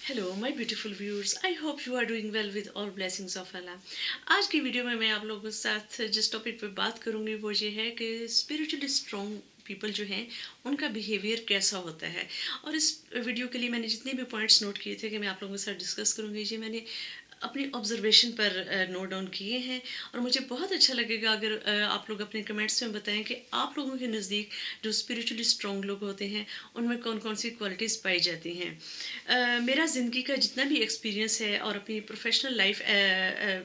Hello my beautiful viewers, I hope you are doing well with all blessings of अल्लाह। आज की video में मैं आप लोगों के साथ जिस टॉपिक पे बात करूंगी वो ये है कि स्पिरिचुअली स्ट्रॉन्ग पीपल जो हैं उनका बिहेवियर कैसा होता है। और इस वीडियो के लिए मैंने जितने भी पॉइंट्स नोट किए थे कि मैं आप लोगों के साथ डिस्कस करूंगी, ये मैंने अपनी ऑब्जर्वेशन पर नोट डाउन किए हैं। और मुझे बहुत अच्छा लगेगा अगर आप लोग अपने कमेंट्स में बताएं कि आप लोगों के नज़दीक जो स्पिरिचुअली स्ट्रॉन्ग लोग होते हैं उनमें कौन कौन सी क्वालिटीज़ पाई जाती हैं। मेरा ज़िंदगी का जितना भी एक्सपीरियंस है और अपनी प्रोफेशनल लाइफ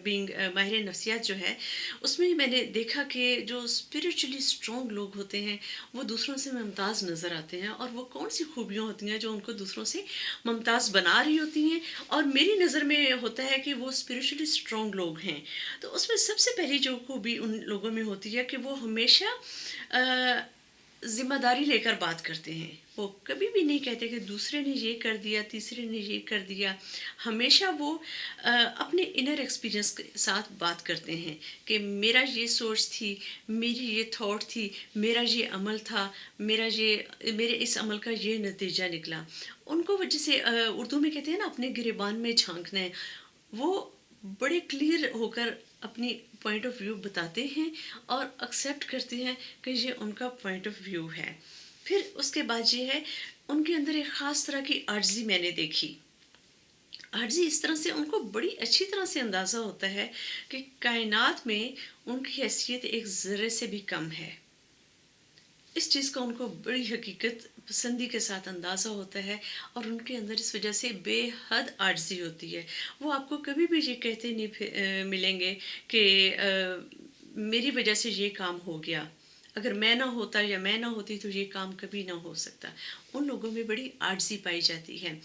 बीइंग माहिर नफ्सियात जो है, उसमें मैंने देखा कि जो स्पिरिचुअली स्ट्रॉन्ग लोग होते हैं वो दूसरों से मुमताज़ नज़र आते हैं। और वो कौन सी खूबियाँ होती हैं जो उनको दूसरों से मुमताज़ बना रही होती हैं, और मेरी नज़र में होता है कि वो स्पिरिचुअली स्ट्रॉन्ग लोग हैं। तो उसमें सबसे पहली जो खूबी उन लोगों में होती है कि वो हमेशा ज़िम्मेदारी लेकर बात करते हैं। वो कभी भी नहीं कहते कि दूसरे ने ये कर दिया, तीसरे ने ये कर दिया। हमेशा वो अपने इनर एक्सपीरियंस के साथ बात करते हैं कि मेरा ये सोच थी, मेरी ये थॉट थी, मेरा ये अमल था, मेरे इस अमल का ये नतीजा निकला। उनको वो जिसे उर्दू में कहते हैं ना, अपने गिरेबान में झाँकना है। वो बड़े क्लियर होकर अपनी पॉइंट ऑफ व्यू बताते हैं और एक्सेप्ट करते हैं कि ये उनका पॉइंट ऑफ व्यू है। फिर उसके बाद ये है, उनके अंदर एक ख़ास तरह की आर्जी मैंने देखी। आर्जी इस तरह से उनको बड़ी अच्छी तरह से अंदाज़ा होता है कि कायनात में उनकी हैसियत एक ज़र्रे से भी कम है। इस चीज़ का उनको बड़ी हकीकत पसंदी के साथ अंदाज़ा होता है। और उनके अंदर इस वजह से बेहद आजिज़ी होती है। वो आपको कभी भी ये कहते नहीं मिलेंगे कि मेरी वजह से ये काम हो गया, अगर मैं ना होता या मैं ना होती तो ये काम कभी ना हो सकता। उन लोगों में बड़ी आजिज़ी पाई जाती है।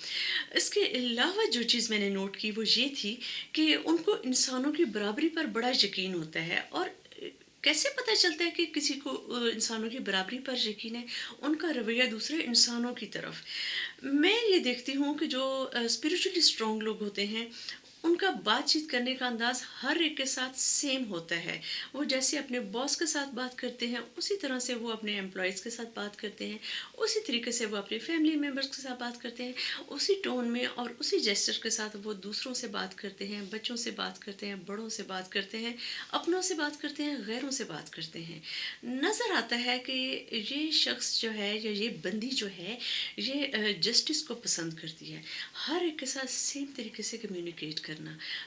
इसके अलावा जो चीज़ मैंने नोट की वो ये थी कि उनको इंसानों की बराबरी पर बड़ा यकीन होता है। और कैसे पता चलता है कि किसी को इंसानों की बराबरी पर यकीन है? उनका रवैया दूसरे इंसानों की तरफ। मैं ये देखती हूँ कि जो स्पिरिचुअली स्ट्रॉन्ग लोग होते हैं उनका बातचीत करने का अंदाज हर एक के साथ सेम होता है। वो जैसे अपने बॉस के साथ बात करते हैं उसी तरह से वो अपने एम्प्लॉयज़ के साथ बात करते हैं, उसी तरीके से वो अपने फैमिली मेम्बर्स के साथ बात करते हैं, उसी टोन में और उसी जेस्चर के साथ वो दूसरों से बात करते हैं, बच्चों से बात करते हैं, बड़ों से बात करते हैं, अपनों से बात करते हैं, गैरों से बात करते हैं। नज़र आता है कि ये शख्स जो है या ये बंदी जो है ये जस्टिस को पसंद करती है, हर एक के साथ सेम तरीके से कम्युनिकेट करना।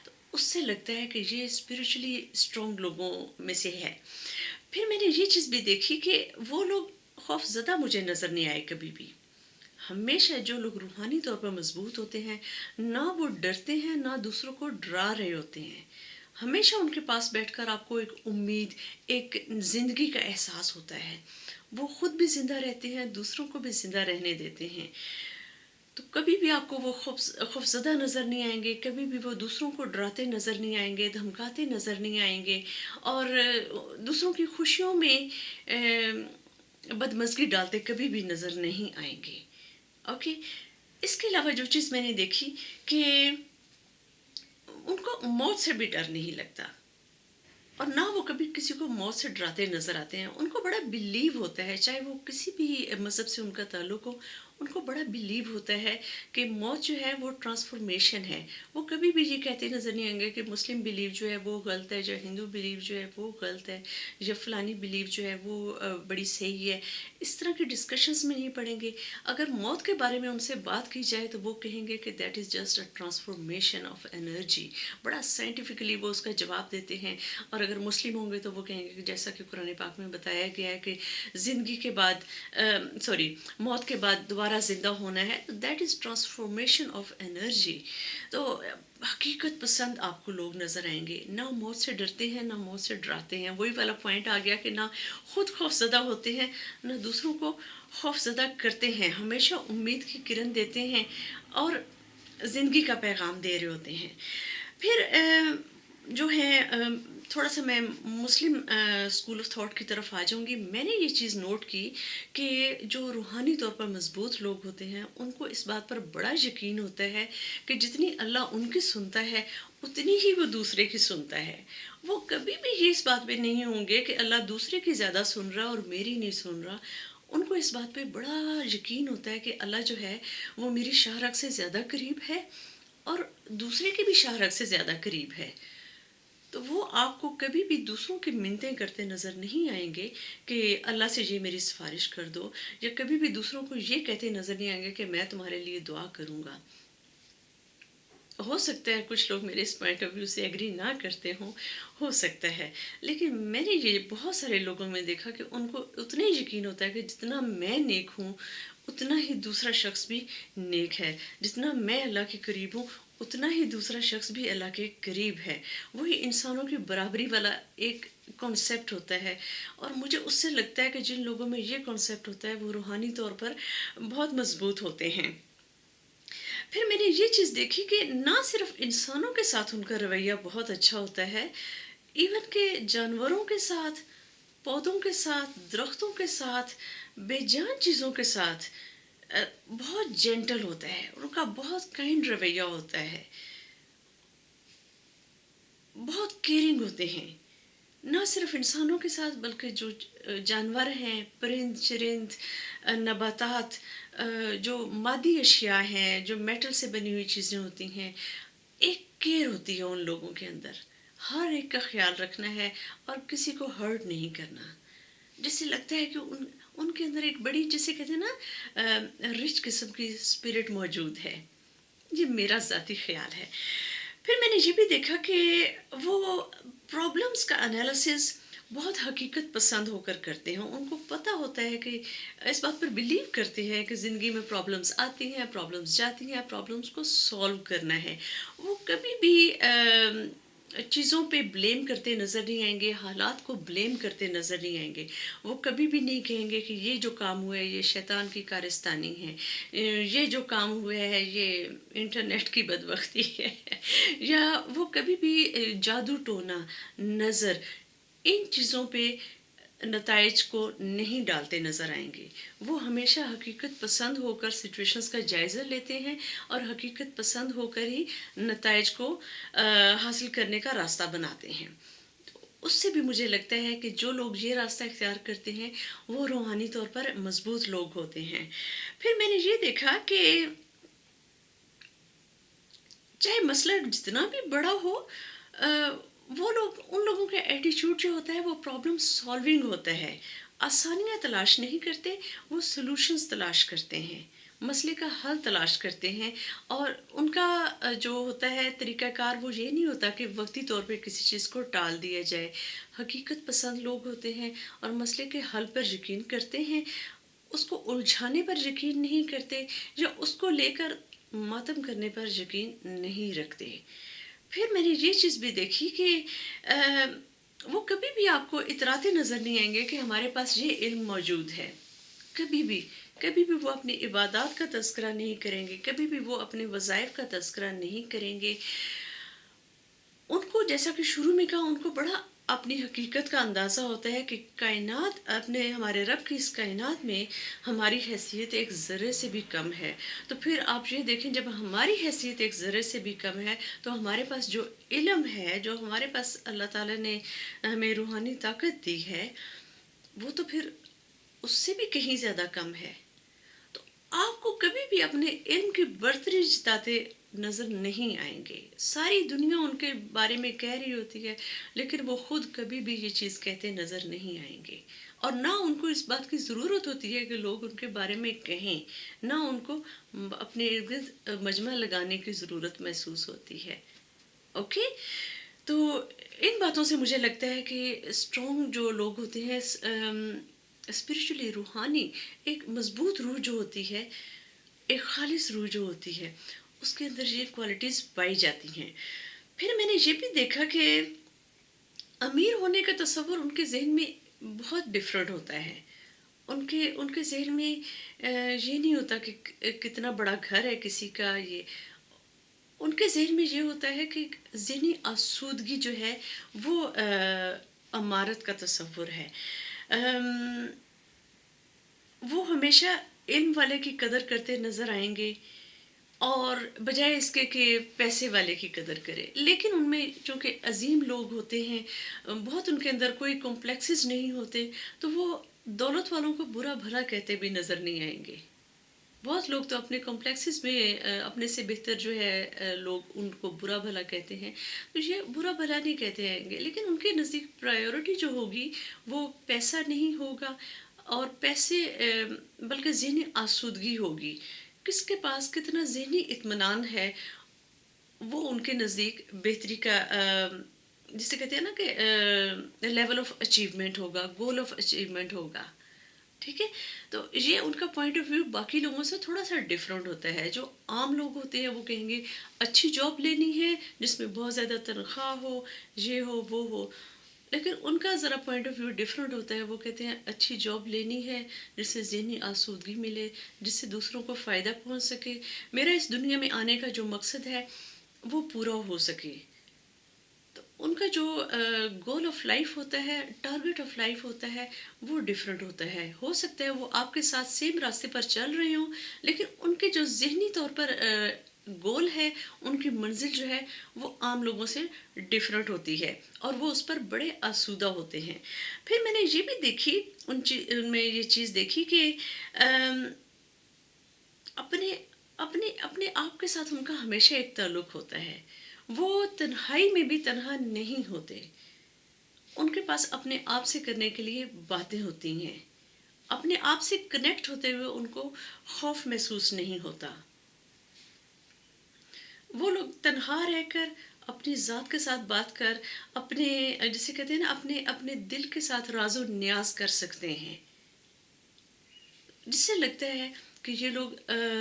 तो उससे लगता है कि ये स्पिरिचुअली स्ट्रॉन्ग लोगों में से है। फिर मैंने ये चीज़ भी देखी कि वो लोग खौफज़दा मुझे नज़र नहीं आए कभी भी। हमेशा जो लोग रूहानी तौर पर मजबूत होते हैं, ना वो डरते हैं ना दूसरों को डरा रहे होते हैं। हमेशा उनके पास बैठकर आपको एक उम्मीद, एक ज़िंदगी का एहसास होता है। वो खुद भी ज़िंदा रहते हैं, दूसरों को भी ज़िंदा रहने देते हैं। तो कभी भी आपको वो खौफज़दा नज़र नहीं आएंगे, कभी भी वो दूसरों को डराते नज़र नहीं आएंगे, धमकाते नज़र नहीं आएंगे। और दूसरों की खुशियों में बदमज़गी डालते कभी भी नज़र नहीं आएंगे। ओके। इसके अलावा जो चीज़ मैंने देखी कि उनको मौत से भी डर नहीं लगता, और ना वो कभी किसी को मौत से डराते नज़र आते हैं। उनको बड़ा बिलीव होता है, चाहे वो किसी भी मज़हब से उनका ताल्लुक़ हो, उनको बड़ा बिलीव होता है कि मौत जो है वो ट्रांसफॉर्मेशन है। वो कभी भी ये कहते नज़र नहीं आएंगे कि मुस्लिम बिलीव जो है वो गलत है, जो हिंदू बिलीव जो है वो गलत है, या फ़लानी बिलीव जो है वो बड़ी सही है। इस तरह के डिस्कशंस में नहीं पड़ेंगे। अगर मौत के बारे में उनसे बात की जाए तो वो कहेंगे कि that is just a transformation of energy. बड़ा साइंटिफिकली वो उसका जवाब देते हैं। और अगर मुस्लिम होंगे तो वो कहेंगे कि जैसा कि कुरान पाक में बताया गया है कि ज़िंदगी के बाद मौत के बाद दोबारा ज़िंदा होना है, that is transformation of energy. तो हकीकत पसंद आपको लोग नज़र आएंगे, ना मौत से डरते हैं ना मौत से डराते हैं। वही वाला पॉइंट आ गया कि ना खुद खौफज़दा होते हैं ना दूसरों को खौफज़दा करते हैं। हमेशा उम्मीद की किरण देते हैं और ज़िंदगी का पैगाम दे रहे होते हैं। फिर जो है थोड़ा सा मैं मुस्लिम स्कूल ऑफ थॉट की तरफ आ जाऊंगी। मैंने ये चीज़ नोट की कि जो रूहानी तौर पर मजबूत लोग होते हैं उनको इस बात पर बड़ा यकीन होता है कि जितनी अल्लाह उनकी सुनता है उतनी ही वो दूसरे की सुनता है। वो कभी भी ये इस बात पे नहीं होंगे कि अल्लाह दूसरे की ज़्यादा सुन रहा और मेरी नहीं सुन रहा। ان کو اس بات پہ بڑا یقین ہوتا ہے کہ اللہ جو ہے وہ میری شاہ رگ سے زیادہ قریب ہے اور دوسرے کے بھی شاہ رگ سے زیادہ قریب ہے. تو وہ آپ کو کبھی بھی دوسروں کی منتیں کرتے نظر نہیں آئیں گے کہ اللہ سے یہ میری سفارش کر دو، یا کبھی بھی دوسروں کو یہ کہتے نظر نہیں آئیں گے کہ میں تمہارے لیے دعا کروں گا. ہو سکتا ہے کچھ لوگ میرے اس پوائنٹ آف ویو سے ایگری نہ کرتے ہوں، ہو سکتا ہے، لیکن میں نے یہ بہت سارے لوگوں میں دیکھا کہ ان کو اتنا یقین ہوتا ہے کہ جتنا میں نیک ہوں اتنا ہی دوسرا شخص بھی نیک ہے، جتنا میں اللہ کے قریب ہوں اتنا ہی دوسرا شخص بھی اللہ کے قریب ہے. وہی انسانوں کی برابری والا ایک کانسیپٹ ہوتا ہے، اور مجھے اس سے لگتا ہے کہ جن لوگوں میں یہ کانسیپٹ ہوتا ہے وہ روحانی طور پر بہت مضبوط ہوتے ہیں. پھر میں نے یہ چیز دیکھی کہ نہ صرف انسانوں کے ساتھ ان کا رویہ بہت اچھا ہوتا ہے، ایون کہ جانوروں کے ساتھ، پودوں کے ساتھ، درختوں کے ساتھ، بے جان چیزوں کے ساتھ بہت جینٹل ہوتا ہے، ان کا بہت کائنڈ رویہ ہوتا ہے، بہت کیئرنگ ہوتے ہیں. نہ صرف انسانوں کے ساتھ بلکہ جو جانور ہیں، پرند چرند، نباتات، جو مادی اشیاء ہیں، جو میٹل سے بنی ہوئی چیزیں ہوتی ہیں، ایک کیئر ہوتی ہے ان لوگوں کے اندر. ہر ایک کا خیال رکھنا ہے اور کسی کو ہرٹ نہیں کرنا. جسے لگتا ہے کہ ان کے اندر ایک بڑی، جسے کہتے ہیں نا، رچ قسم کی اسپرٹ موجود ہے. یہ میرا ذاتی خیال ہے. پھر میں نے یہ بھی دیکھا کہ وہ پرابلمس کا انالیسس بہت حقیقت پسند ہو کر کرتے ہیں. ان کو پتہ ہوتا ہے کہ اس بات پر بلیو کرتے ہیں کہ زندگی میں پرابلمس آتی ہیں، پرابلمس جاتی ہیں، پرابلمس کو سولو کرنا ہے. وہ کبھی بھی چیزوں پہ بلیم کرتے نظر نہیں آئیں گے، حالات کو بلیم کرتے نظر نہیں آئیں گے. وہ کبھی بھی نہیں کہیں گے کہ یہ جو کام ہوا ہے یہ شیطان کی کارستانی ہے، یہ جو کام ہوا ہے یہ انٹرنیٹ کی بدبختی ہے، یا وہ کبھی بھی جادو ٹونا، نظر، ان چیزوں پہ نتائج کو نہیں ڈالتے نظر آئیں گے. وہ ہمیشہ حقیقت پسند ہو کر سچویشنز کا جائزہ لیتے ہیں اور حقیقت پسند ہو کر ہی نتائج کو حاصل کرنے کا راستہ بناتے ہیں. اس سے بھی مجھے لگتا ہے کہ جو لوگ یہ راستہ اختیار کرتے ہیں وہ روحانی طور پر مضبوط لوگ ہوتے ہیں. پھر میں نے یہ دیکھا کہ چاہے مسئلہ جتنا بھی بڑا ہو، وہ لوگ، ان لوگوں کا ایٹیچیوڈ جو ہوتا ہے وہ پرابلم سالونگ ہوتا ہے. آسانیاں تلاش نہیں کرتے، وہ سلوشنز تلاش کرتے ہیں، مسئلے کا حل تلاش کرتے ہیں. اور ان کا جو ہوتا ہے طریقہ کار وہ یہ نہیں ہوتا کہ وقتی طور پہ کسی چیز کو ٹال دیا جائے. حقیقت پسند لوگ ہوتے ہیں اور مسئلے کے حل پر یقین کرتے ہیں، اس کو الجھانے پر یقین نہیں کرتے، یا اس کو لے کر ماتم کرنے پر یقین نہیں رکھتے. پھر میں نے یہ چیز بھی دیکھی کہ وہ کبھی بھی آپ کو اتراتے نظر نہیں آئیں گے کہ ہمارے پاس یہ علم موجود ہے. کبھی بھی، کبھی بھی وہ اپنی عبادات کا تذکرہ نہیں کریں گے، کبھی بھی وہ اپنے وظائف کا تذکرہ نہیں کریں گے. ان کو، جیسا کہ شروع میں کہا، ان کو بڑا اپنی حقیقت کا اندازہ ہوتا ہے کہ کائنات، اپنے ہمارے رب کی اس کائنات میں ہماری حیثیت ایک ذرے سے بھی کم ہے. تو پھر آپ یہ دیکھیں، جب ہماری حیثیت ایک ذرے سے بھی کم ہے تو ہمارے پاس جو علم ہے، جو ہمارے پاس اللہ تعالیٰ نے ہمیں روحانی طاقت دی ہے، وہ تو پھر اس سے بھی کہیں زیادہ کم ہے. تو آپ کو کبھی بھی اپنے علم کی برتری جتاتے نظر نہیں آئیں گے. ساری دنیا ان کے بارے میں کہہ رہی ہوتی ہے لیکن وہ خود کبھی بھی یہ چیز کہتے نظر نہیں آئیں گے. اور نہ ان کو اس بات کی ضرورت ہوتی ہے کہ لوگ ان کے بارے میں کہیں، نہ ان کو اپنے ارد گرد مجمع لگانے کی ضرورت محسوس ہوتی ہے. اوکے، تو ان باتوں سے مجھے لگتا ہے کہ اسٹرانگ جو لوگ ہوتے ہیں، اسپریچولی، روحانی، ایک مضبوط روح جو ہوتی ہے، ایک خالص روح جو ہوتی ہے، اس کے اندر یہ کوالٹیز پائی جاتی ہیں. پھر میں نے یہ بھی دیکھا کہ امیر ہونے کا تصور ان کے ذہن میں بہت ڈفرینٹ ہوتا ہے. ان کے ذہن میں یہ نہیں ہوتا کہ کتنا بڑا گھر ہے کسی کا. ان کے ذہن میں یہ ہوتا ہے کہ ذہنی آسودگی جو ہے وہ امارت کا تصور ہے. وہ ہمیشہ علم والے کی قدر کرتے نظر آئیں گے اور بجائے اس کے کہ پیسے والے کی قدر کرے. لیکن ان میں چونکہ عظیم لوگ ہوتے ہیں، بہت ان کے اندر کوئی کمپلیکسز نہیں ہوتے، تو وہ दौलत वालों को बुरा भला कहते भी नज़र नहीं आएँगे। बहुत लोग तो अपने कॉम्प्लेक्सेस में अपने से बेहतर जो है लोग उनको बुरा भला कहते हैं। तो ये बुरा भला नहीं कहते हैंगे, लेकिन उनके नज़दीक प्रायोरिटी जो होगी वो पैसा नहीं होगा, और पैसे बल्कि ज़हनी आसूदगी होगी। किसके पास कितना ज़हनी इत्मीनान है, वो उनके नज़दीक बेहतरी का जिसे कहते हैं ना कि लेवल ऑफ अचीवमेंट होगा, गोल ऑफ अचीवमेंट होगा। ठीक है? तो ये उनका पॉइंट ऑफ व्यू बाकी लोगों से थोड़ा-सा डिफरेंट होता है। जो आम लोग होते हैं वो कहेंगे अच्छी जॉब लेनी है जिसमें बहुत ज़्यादा तनख्वाह हो, ये हो, वो हो। लेकिन उनका ज़रा पॉइंट ऑफ व्यू डिफरेंट होता है। वो कहते हैं अच्छी जॉब लेनी है जिससे ज़हनी आसूदगी मिले, जिससे दूसरों को फ़ायदा पहुँच सके। मेरा इस दुनिया में आने का जो मकसद है वो पूरा हो सके। तो उनका जो गोल ऑफ लाइफ होता है, टारगेट ऑफ लाइफ होता है, वो डिफरेंट होता है। हो सकता है वो आपके साथ सेम रास्ते पर चल रहे हों, लेकिन उनके जो ज़हनी तौर पर गोल है, उनकी मंज़िल जो है, वो आम लोगों से डिफरेंट होती है, और वो उस पर बड़े आसूदा होते हैं। फिर मैंने ये भी देखी, उनमें ये चीज़ देखी कि अम, अपने अपने अपने आप के साथ उनका हमेशा एक ताल्लुक होता है। वो तन्हाई में भी तन्हा नहीं होते। उनके पास अपने आप से करने के लिए बातें होती हैं। अपने आप से कनेक्ट होते हुए उनको खौफ महसूस नहीं होता। वो लोग तन्हा रहकर अपनी ज़ात के साथ बात कर, अपने जिसे कहते हैं ना, अपने अपने दिल के साथ राज़ो न्याज़ कर सकते हैं। जिससे लगता है कि ये लोग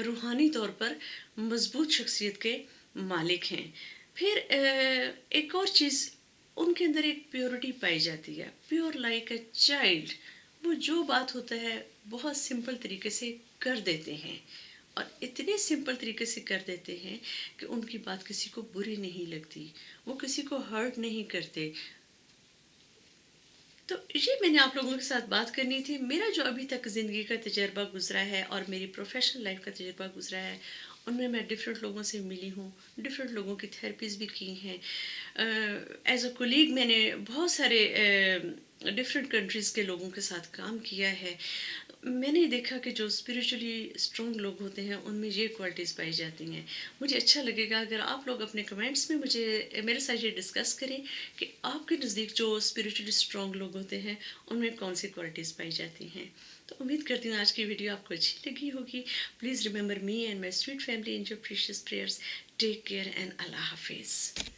रूहानी तौर पर मज़बूत शख्सियत के मालिक हैं। फिर एक और चीज़, उनके अंदर एक प्योरिटी पाई जाती है, प्योर लाइक अ चाइल्ड। वो जो बात होता है बहुत सिंपल तरीके से कर देते हैं, और इतने सिंपल तरीके से कर देते हैं कि उनकी बात किसी को बुरी नहीं लगती, वो किसी को हर्ट नहीं करते। तो ये मैंने आप लोगों के साथ बात करनी थी। मेरा जो अभी तक ज़िंदगी का तजर्बा गुज़रा है और मेरी प्रोफ़ेशनल लाइफ़ का तजर्बा गुज़रा है, उनमें मैं डिफ़रेंट लोगों से मिली हूँ, डिफ़रेंट लोगों की थेरेपीज़ भी की हैं। एज़ अ कोलीग मैंने बहुत सारे डिफ़रेंट कंट्रीज़ के लोगों के साथ काम किया है। मैंने देखा कि जो स्पिरिचुअली स्ट्रॉन्ग लोग होते हैं, उनमें ये क्वालिटीज़ पाई जाती हैं। मुझे अच्छा लगेगा अगर आप लोग अपने कमेंट्स में मुझे मेरे साथ ये डिस्कस करें कि आपके नज़दीक जो स्पिरिचुअली स्ट्रॉन्ग लोग होते हैं, उनमें कौन-सी क्वालिटीज़ पाई जाती हैं। तो उम्मीद करती हूँ आज की वीडियो आपको अच्छी लगी होगी। Please remember me and my sweet family in your precious prayers. Take care and अल्लाह हाफ़िज़।